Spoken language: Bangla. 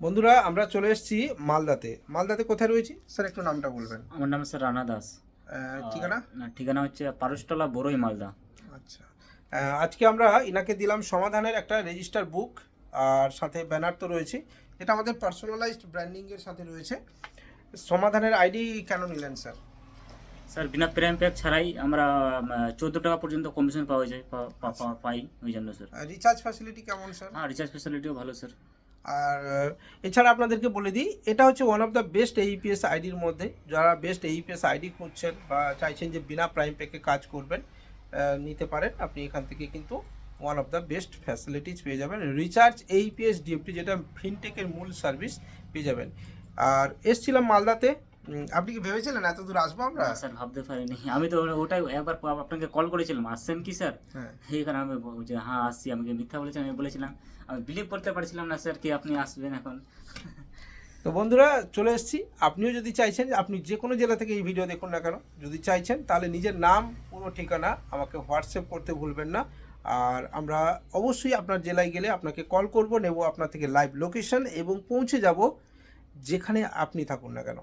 বন্ধুরা আমরা চলে এসেছি মালদাতে কোথায় রয়েছি স্যার একটু নামটা বলবেন। আমার নাম স্যার রানা দাস। ঠিকানা? ঠিকানা হচ্ছে পারুসতলা বড়ই মালদা। আচ্ছা, আজকে আমরা ইনাকে দিলাম সমাধানের একটা রেজিস্টার বুক আর সাথে ব্যানার তো রয়েছে। এটা আমাদের পার্সোনালাইজড ব্র্যান্ডিংয়ের সাথে রয়েছে। সমাধানের আইডি কেন নিলেন স্যার? স্যার বিনা প্রেম প্যাক ছাড়াই আমরা 14 টাকা পর্যন্ত কমিশন পাওয়া যায় পাই ওই জন্য স্যার। রিচার্জ ফ্যাসিলিটি কেমন স্যার? হ্যাঁ, রিচার্জ ফেসিলিটিও ভালো স্যার। আর এছাড়া আপনাদেরকে বলে দিই, এটা হচ্ছে one of the best AEPS আইডির মধ্যে। যারা বেস্ট এইপিএস আইডি খুঁজছেন বা চাইছেন যে বিনা প্রাইম প্যাকে কাজ করবেন, নিতে পারেন। আপনি এখান থেকে কিন্তু one of the best facilities পেয়ে যাবেন। রিচার্জ এইপিএস ডিএফটি, যেটা ফিনটেকের মূল সার্ভিস, পেয়ে যাবেন। আর এসছিলাম মালদাতে, আপনি কি ভেবেছিলেন এত দূর আসবো আমরা? না স্যার, ভাবতে পারিনি। আমি তো ওটাই একবার আপনাকে কল করেছিলাম, আসছেন কি স্যার? হ্যাঁ। এইখানে আমি বলছি হ্যাঁ আসছি। আমাকে মিথ্যা বলেছেন, আমি বলেছিলাম। আমি বিলিভ করতে পারছিলাম না স্যার কি আপনি আসবেন এখন। তো বন্ধুরা চলে এসেছি। আপনিও যদি চাইছেন, আপনি যে কোনো জেলা থেকে এই ভিডিও দেখুন না কেন, যদি চাইছেন তাহলে নিজের নাম, পুরো ঠিকানা আমাকে হোয়াটসঅ্যাপ করতে ভুলবেন না। আর আমরা অবশ্যই আপনার জেলায় গেলে আপনাকে কল করব, নেব আপনার থেকে লাইভ লোকেশন এবং পৌঁছে যাব যেখানে আপনি থাকুন না কেন।